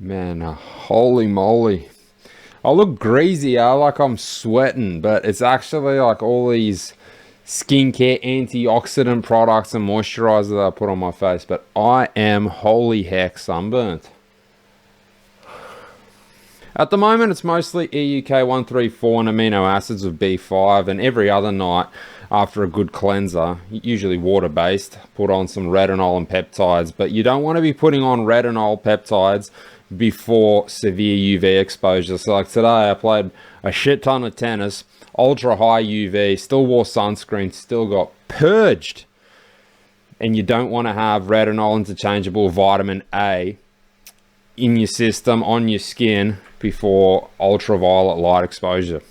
Man, holy moly. I look greasy, like I'm sweating, but it's actually like all these skincare antioxidant products and moisturizer that I put on my face, but I am holy heck sunburnt. At the moment, it's mostly EUK 134 and amino acids of B5, and every other night after a good cleanser, usually water-based, put on some retinol and peptides. But you don't want to be putting on retinol peptides before severe UV exposure. So like today, I played a shit ton of tennis, ultra high UV, still wore sunscreen, still got purged. And you don't want to have retinol interchangeable vitamin A in your system, on your skin, before ultraviolet light exposure.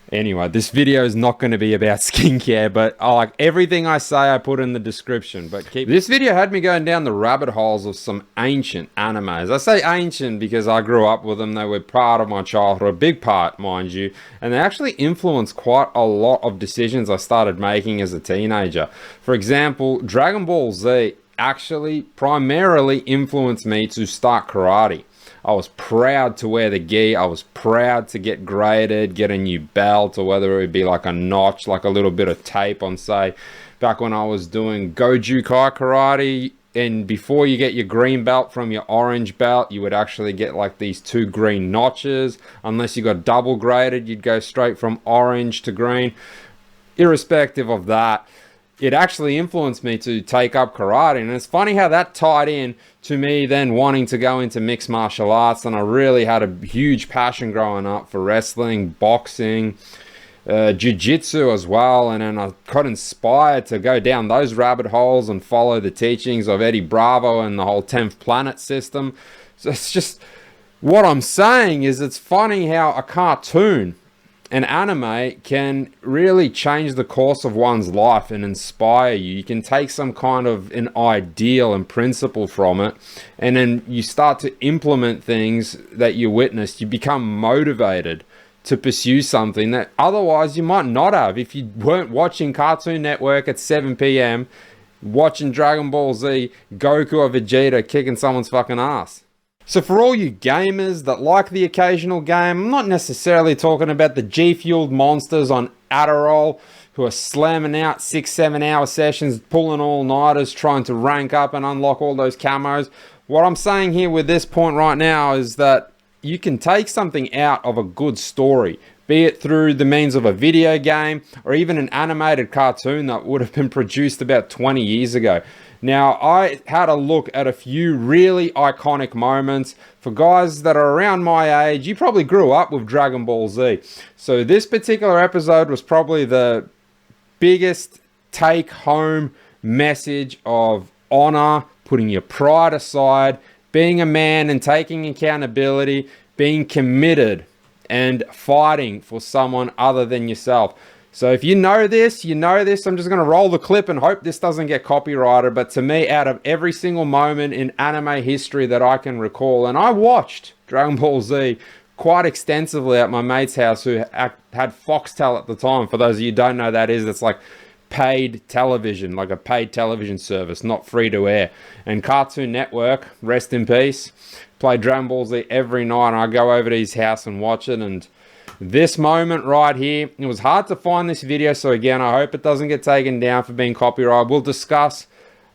Anyway, this video is not going to be about skincare, but like everything I say, I put in the description. But this video had me going down the rabbit holes of some ancient animes. I say ancient because I grew up with them. They were part of my childhood, a big part, mind you, and they actually influenced quite a lot of decisions I started making as a teenager. For example, Dragon Ball Z actually primarily influenced me to start karate. I was proud to wear the gi. I was proud to get graded, get a new belt, or whether it would be like a notch, like a little bit of tape on, say, back when I was doing Goju Kai karate. And before you get your green belt from your orange belt, you would actually get like these 2 green notches. Unless you got double graded, you'd go straight from orange to green. Irrespective of that, it actually influenced me to take up karate. And it's funny how that tied in to me then wanting to go into mixed martial arts. And I really had a huge passion growing up for wrestling, boxing, jiu-jitsu as well. And then I got inspired to go down those rabbit holes and follow the teachings of Eddie Bravo and the whole 10th planet system. So it's just, what I'm saying is, it's funny how a cartoon, an anime, can really change the course of one's life and inspire you. You can take some kind of an ideal and principle from it, and then you start to implement things that you witnessed. You become motivated to pursue something that otherwise you might not have if you weren't watching Cartoon Network at 7 p.m, watching Dragon Ball Z, Goku or Vegeta kicking someone's fucking ass. So for all you gamers that like the occasional game, I'm not necessarily talking about the G-fueled monsters on Adderall who are slamming out 6-7 hour sessions, pulling all-nighters, trying to rank up and unlock all those camos. What I'm saying here with this point right now is that you can take something out of a good story, be it through the means of a video game or even an animated cartoon that would have been produced about 20 years ago. Now, I had a look at a few really iconic moments. For guys that are around my age, you probably grew up with Dragon Ball Z. So this particular episode was probably the biggest take-home message of honor, putting your pride aside, being a man and taking accountability, being committed and fighting for someone other than yourself. So if you know this, you know this. I'm just going to roll the clip and hope this doesn't get copyrighted. But to me, out of every single moment in anime history that I can recall, and I watched Dragon Ball Z quite extensively at my mate's house who had Foxtel at the time. For those of you who don't know, that is, it's like paid television, like a paid television service, not free to air. And Cartoon Network, rest in peace, played Dragon Ball Z every night. And I go over to his house and watch it. And this moment right here, it was hard to find this video, so again, I hope it doesn't get taken down for being copyrighted. We'll discuss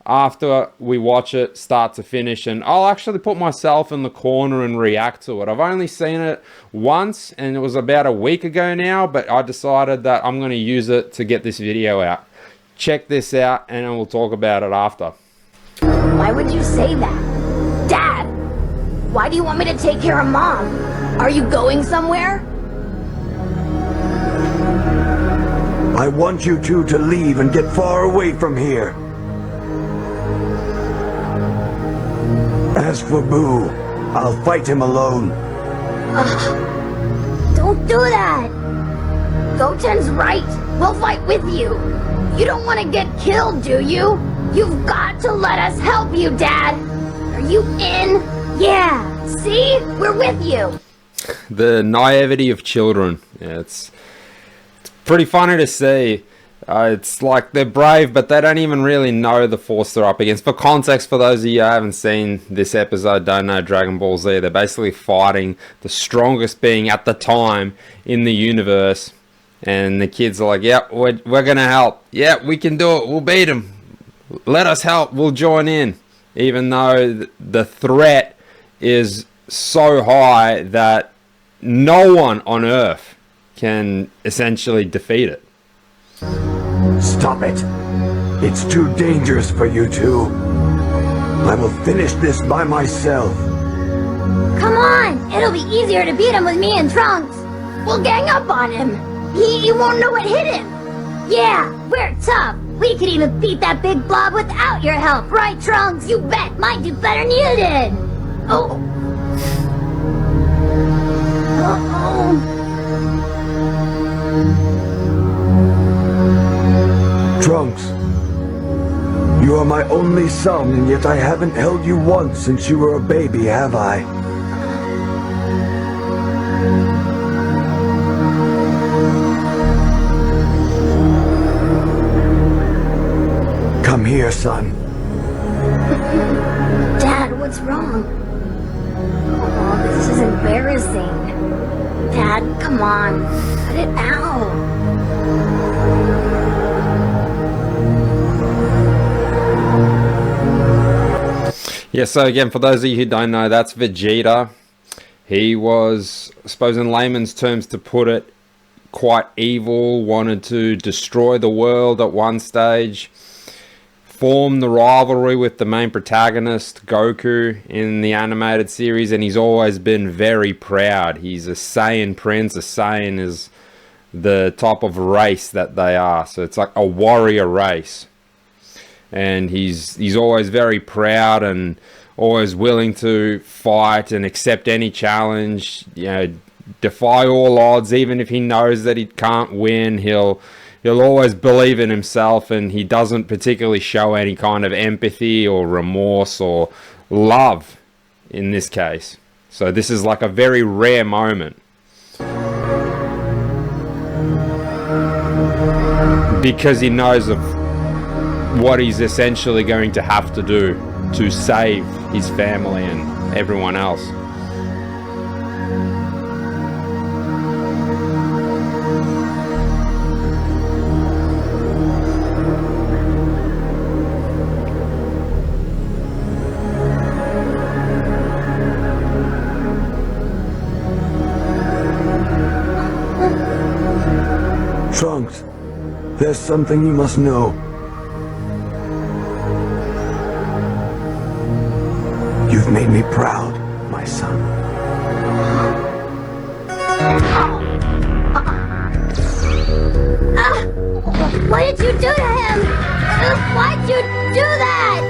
after we watch it start to finish, and I'll actually put myself in the corner and react to it. I've only seen it once, and it was about a week ago now, but I decided that I'm going to use it to get this video out. Check this out, and then we'll talk about it after. Why would you say that? Dad, why do you want me to take care of Mom? Are you going somewhere? I want you two to leave and get far away from here. As for Boo, I'll fight him alone. Don't do that! Goten's right. We'll fight with you. You don't want to get killed, do you? You've got to let us help you, Dad. Are you in? Yeah. See? We're with you. The naivety of children. Yeah, it's pretty funny to see. It's like they're brave, but they don't even really know the force they're up against. For context, for those of you who haven't seen this episode, don't know Dragon Ball Z, they're basically fighting the strongest being at the time in the universe. And the kids are like, yeah, we're going to help. Yeah, we can do it. We'll beat them. Let us help. We'll join in. Even though the threat is so high that no one on Earth can essentially defeat it. Stop it. It's too dangerous for you two. I will finish this by myself. Come on! It'll be easier to beat him with me and Trunks. We'll gang up on him. He won't know what hit him. Yeah, we're tough. We could even beat that big blob without your help, right, Trunks? You bet. Might do better than you did. Oh. Uh-oh. Trunks, you are my only son, and yet I haven't held you once since you were a baby, have I? Come here, son. Dad, what's wrong? Oh, this is embarrassing. Dad, come on. Cut it out. Yeah, so again, for those of you who don't know, that's Vegeta. He was, I suppose in layman's terms to put it, quite evil, wanted to destroy the world at one stage, formed the rivalry with the main protagonist, Goku, in the animated series, and he's always been very proud. He's a Saiyan prince. A Saiyan is the type of race that they are, so it's like a warrior race. And he's always very proud and always willing to fight and accept any challenge, you know, defy all odds. Even if he knows that he can't win, he'll always believe in himself, and he doesn't particularly show any kind of empathy or remorse or love in this case. So this is like a very rare moment, because he knows of what he's essentially going to have to do to save his family and everyone else. Trunks, there's something you must know. You've made me proud, my son. What did you do to him? Why'd you do that?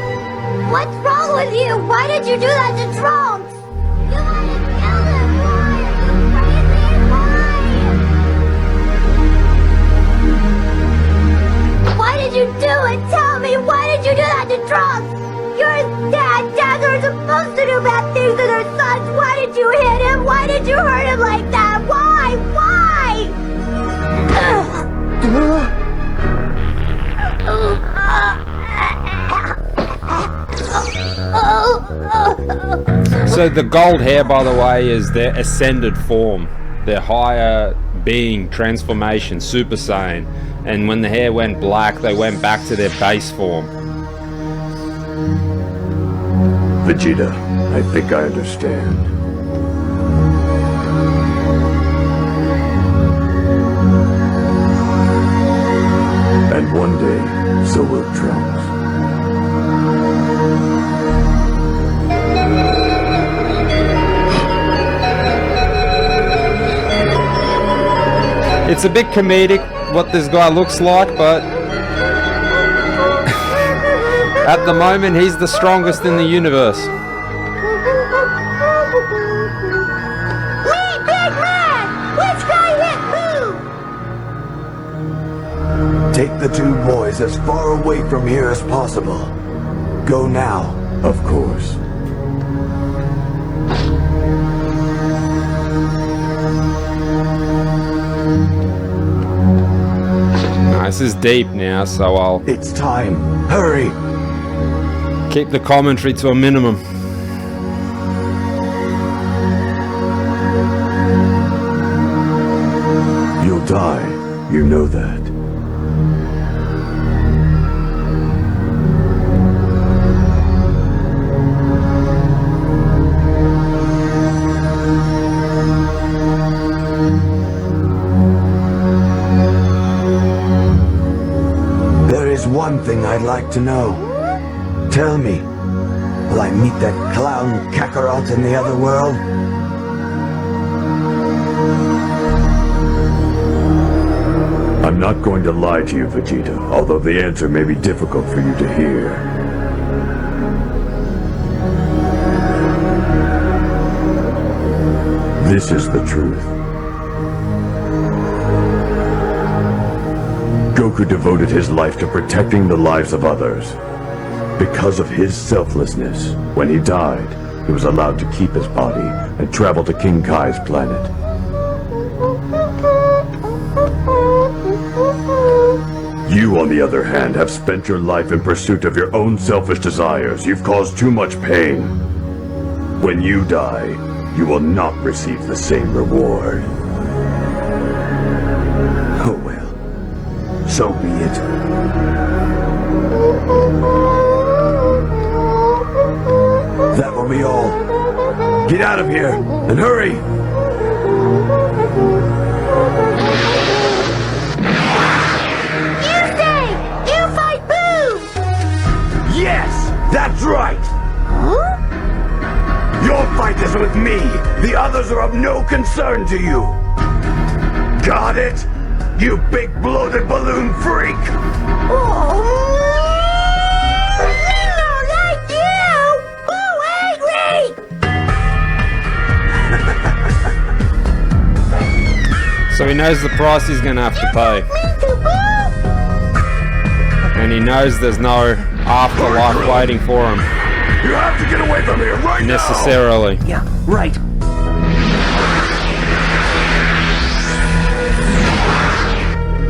What's wrong with you? Why did you do that to Trunks? You want to kill him? Why? Are you crazy? Why did you do it? Tell me, why did you do that to Trunks? You're his dad. Dads are supposed to do bad things to their sons. Why did you hit him? Why did you hurt him like that? Why? Why? So the gold hair, by the way, is their ascended form, their higher being transformation, Super Saiyan. And when the hair went black, they went back to their base form. Vegeta, I think I understand. And one day, so will Trunks. It's a bit comedic what this guy looks like, but at the moment he's the strongest in the universe. Me, big man! Which guy hit who? Take the two boys as far away from here as possible. Go now, of course. This is deep now, so I'll It's time. Hurry. keep the commentary to a minimum. You'll die. You know that. There is one thing I'd like to know. Tell me, will I meet that clown Kakarot in the other world? I'm not going to lie to you, Vegeta, although the answer may be difficult for you to hear. This is the truth. Goku devoted his life to protecting the lives of others. Because of his selflessness, when he died, he was allowed to keep his body and travel to King Kai's planet. You, on the other hand, have spent your life in pursuit of your own selfish desires. You've caused too much pain. When you die, you will not receive the same reward. Oh well, so be it. That will be all. Get out of here, and hurry! Yes, that's right! Huh? Your fight is with me! The others are of no concern to you! Got it? You big bloated balloon freak! Oh, not like you! Oh, angry! So he knows the price he's gonna have to pay. And he knows there's no afterlife waiting for him. You have to get away from here right necessarily. Yeah, right.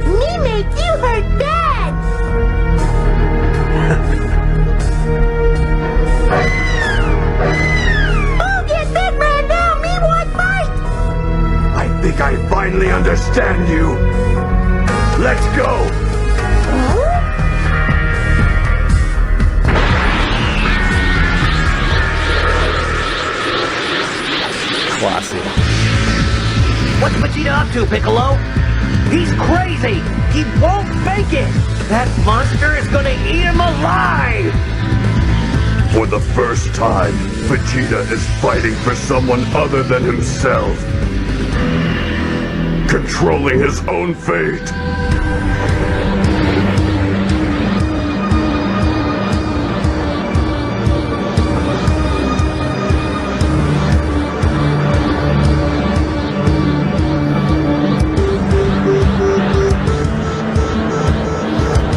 Me make you hurt bad! Oh, get bit right now! Me want fight! now! I think I finally understand you! Let's go! Classic. What's Vegeta up to, Piccolo? He's crazy! He won't make it! That monster is gonna eat him alive! For the first time, Vegeta is fighting for someone other than himself. Controlling his own fate.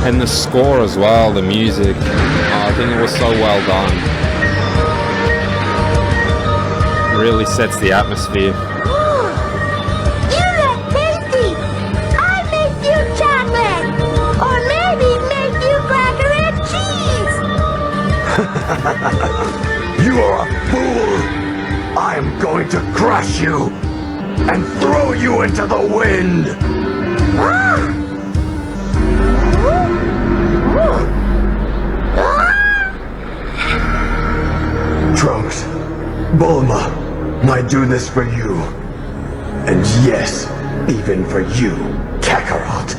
And the score as well, the music. I think it was so well done. Really sets the atmosphere. You look tasty! I make you chocolate! Or maybe make you cracker and cheese! You are a fool! I am going to crush you and throw you into the wind! Trunks, Bulma, I do this for you. And yes, even for you, Kakarot.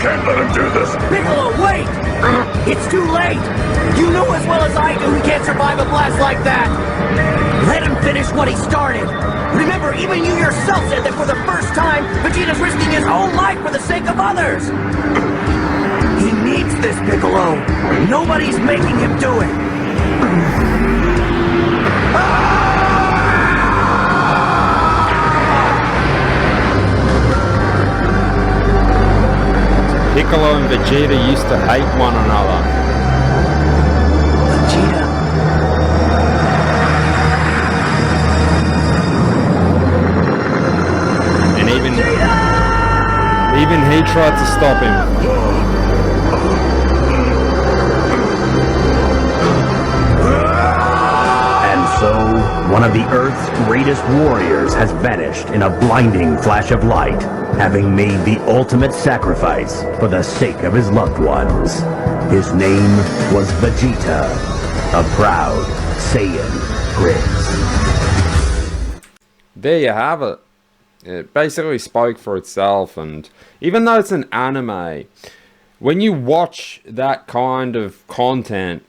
can't let him do this! Piccolo, wait! It's too late! You know as well as I do he can't survive a blast like that! Let him finish what he started! Remember, even you yourself said that for the first time, Vegeta's risking his own life for the sake of others! He needs this, Piccolo! Nobody's making him do it! Piccolo and Vegeta used to hate one another. Vegeta? And even he tried to stop him. And so, one of the Earth's greatest warriors has vanished in a blinding flash of light, having made the ultimate sacrifice for the sake of his loved ones. His name was Vegeta, a proud Saiyan prince. There you have it. It basically spoke for itself, and even though it's an anime, when you watch that kind of content,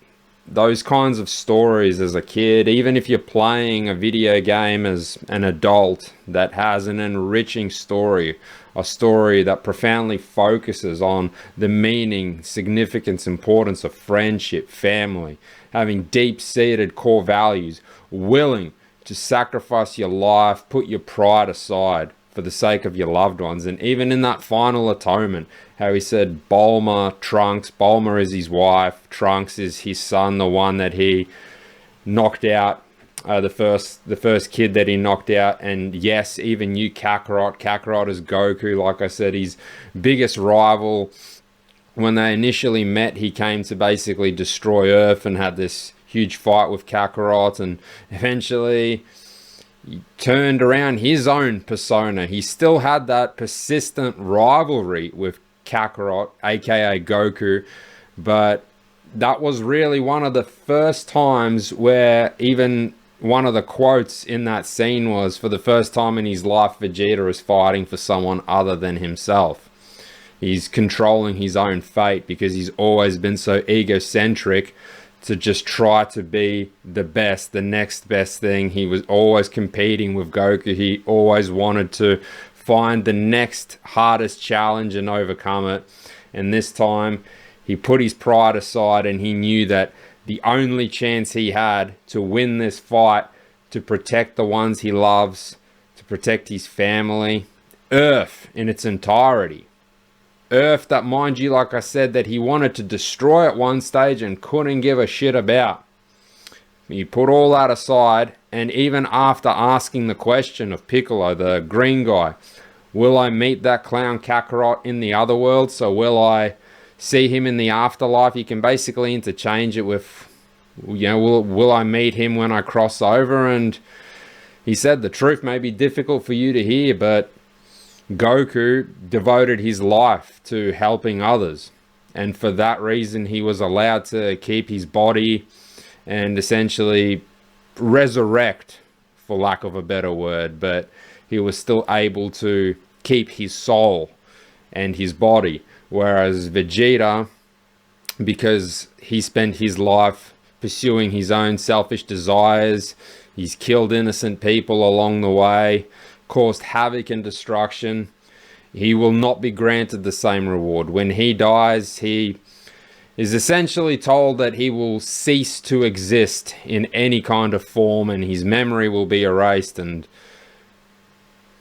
those kinds of stories as a kid, even if you're playing a video game as an adult that has an enriching story, a story that profoundly focuses on the meaning, significance, importance of friendship, family, having deep-seated core values, willing to sacrifice your life, put your pride aside for the sake of your loved ones. And even in that final atonement, how he said Bulma, Trunks, Bulma is his wife, Trunks is his son, the one that he knocked out, the first kid that he knocked out. And yes, even you, Kakarot is Goku, like I said, his biggest rival. When they initially met, he came to basically destroy Earth and had this huge fight with Kakarot, and eventually he turned around his own persona. He still had that persistent rivalry with Kakarot, aka Goku, but that was really one of the first times where even one of the quotes in that scene was, for the first time in his life, Vegeta is fighting for someone other than himself. He's controlling his own fate because he's always been so egocentric to just try to be the best, the next best thing. He was always competing with Goku. He always wanted to find the next hardest challenge and overcome it. And this time he put his pride aside, and he knew that the only chance he had to win this fight, to protect the ones he loves, to protect his family, Earth in its entirety. Earth that, mind you, like I said, that he wanted to destroy at one stage and couldn't give a shit about. He put all that aside, and even after asking the question of Piccolo, the green guy, will I meet that clown Kakarot in the other world? So will I see him in the afterlife? You can basically interchange it with, you know, will I meet him when I cross over? And he said, the truth may be difficult for you to hear, but Goku devoted his life to helping others, and for that reason he was allowed to keep his body and essentially resurrect, for lack of a better word, but he was still able to keep his soul and his body. Whereas Vegeta, because he spent his life pursuing his own selfish desires, he's killed innocent people along the way, caused havoc and destruction, he will not be granted the same reward. When he dies, he is essentially told that he will cease to exist in any kind of form, and his memory will be erased. And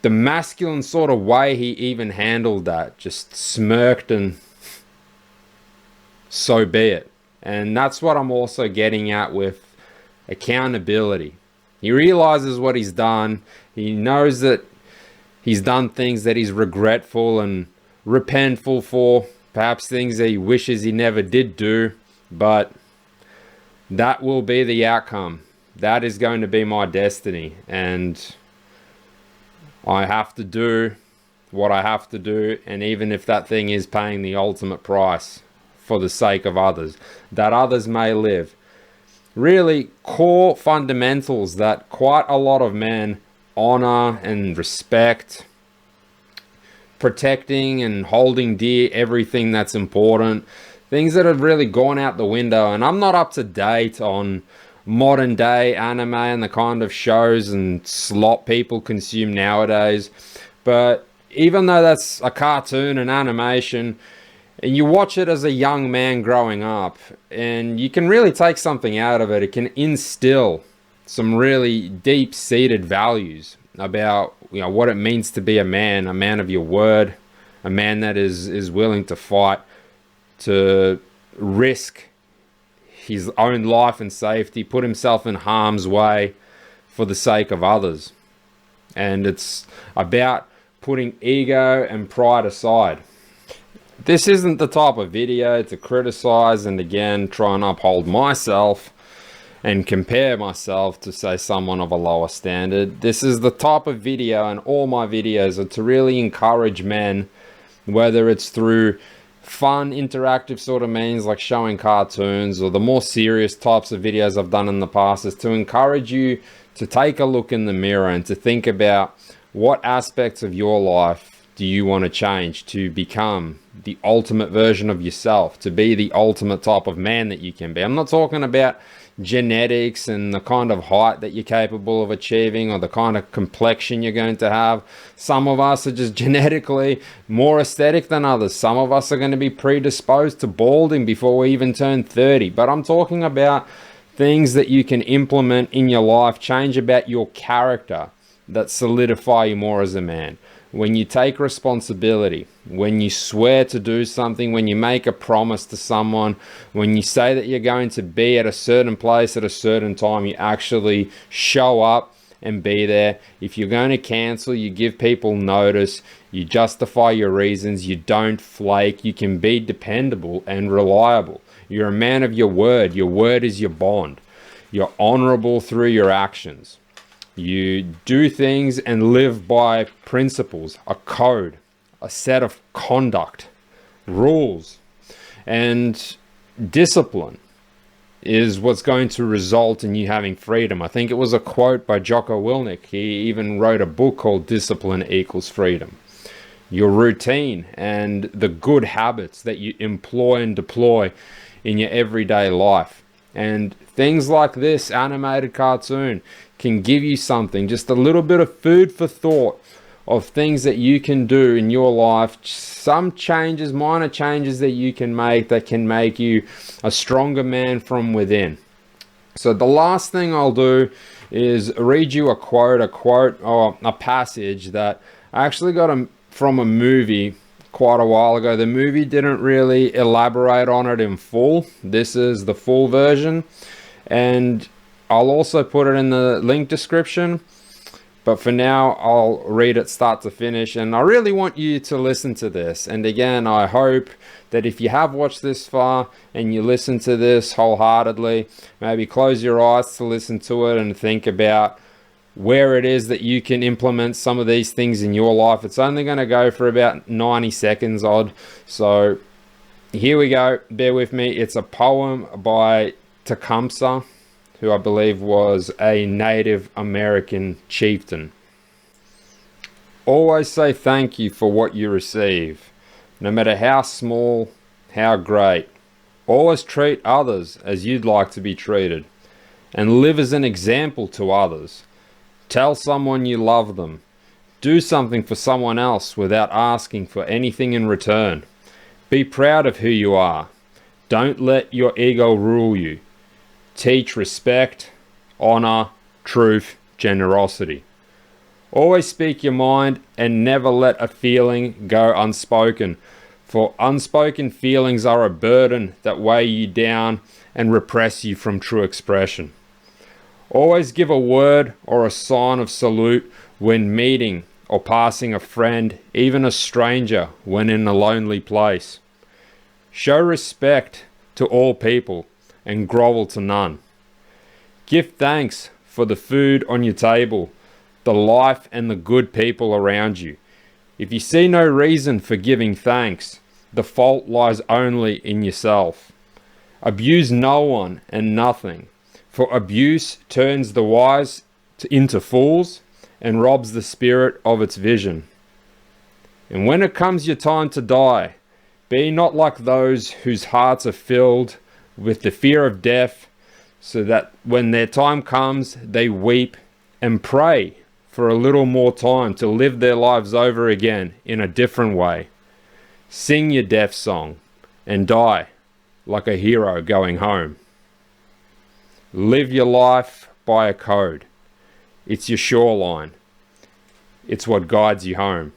the masculine sort of way he even handled that, just smirked and so be it. And that's what I'm also getting at with accountability. He realizes what he's done. He knows that he's done things that he's regretful and repentful for, perhaps things that he wishes he never did do, but that will be the outcome. That is going to be my destiny, and I have to do what I have to do, and even if that thing is paying the ultimate price for the sake of others, that others may live. Really core fundamentals that quite a lot of men honor and respect. protecting and holding dear everything that's important. Things that have really gone out the window. And I'm not up to date on modern day anime and the kind of shows and slop people consume nowadays. But even though that's a cartoon and animation, and you watch it as a young man growing up, and you can really take something out of it. It can instill some really deep-seated values about, you know, what it means to be a man of your word, a man that is willing to fight, to risk his own life and safety, put himself in harm's way for the sake of others. And it's about putting ego and pride aside. This isn't the type of video to criticize and again try and uphold myself and compare myself to, say, someone of a lower standard. This is the type of video, and all my videos are to really encourage men, whether it's through fun interactive sort of means like showing cartoons, or the more serious types of videos I've done in the past, is to encourage you to take a look in the mirror and to think about what aspects of your life do you want to change to become the ultimate version of yourself, to be the ultimate type of man that you can be. I'm not talking about genetics and the kind of height that you're capable of achieving or the kind of complexion you're going to have. Some of us are just genetically more aesthetic than others. Some of us are going to be predisposed to balding before we even turn 30. But I'm talking about things that you can implement in your life, change about your character, that solidify you more as a man. When you take responsibility, when you swear to do something, when you make a promise to someone, when you say that you're going to be at a certain place at a certain time, you actually show up and be there. If you're going to cancel, you give people notice, you justify your reasons, you don't flake, you can be dependable and reliable. You're a man of your word. Your word is your bond. You're honorable through your actions. You do things and live by principles, a code, a set of conduct, rules, and discipline is what's going to result in you having freedom. I think it was a quote by Jocko Willink. He even wrote a book called Discipline Equals Freedom. Your routine and the good habits that you employ and deploy in your everyday life. And things like this animated cartoon can give you something, just a little bit of food for thought of things that you can do in your life, some changes, minor changes that you can make you a stronger man from within. So the last thing I'll do is read you a quote or a passage that I actually got from a movie quite a while ago. The movie didn't really elaborate on it in full. This is the full version, and I'll also put it in the link description, but for now I'll read it start to finish, and I really want you to listen to this. And again, I hope that if you have watched this far and you listen to this wholeheartedly, maybe close your eyes to listen to it and think about where it is that you can implement some of these things in your life. It's only going to go for about 90 seconds odd, so here we go. Bear with me. It's a poem by Tecumseh, who I believe was a Native American chieftain. Always say thank you for what you receive, no matter how small, how great. Always treat others as you'd like to be treated, and live as an example to others. Tell someone you love them. Do something for someone else without asking for anything in return. Be proud of who you are. Don't let your ego rule you. Teach respect, honor, truth, generosity. Always speak your mind and never let a feeling go unspoken, for unspoken feelings are a burden that weigh you down and repress you from true expression. Always give a word or a sign of salute when meeting or passing a friend, even a stranger, when in a lonely place. Show respect to all people and grovel to none. Give thanks for the food on your table, the life and the good people around you. If you see no reason for giving thanks, the fault lies only in yourself. Abuse no one and nothing, for abuse turns the wise into fools and robs the spirit of its vision. And when it comes your time to die, be not like those whose hearts are filled with the fear of death, so that when their time comes, they weep and pray for a little more time to live their lives over again in a different way. Sing your death song and die like a hero going home. Live your life by a code. It's your shoreline. It's what guides you home.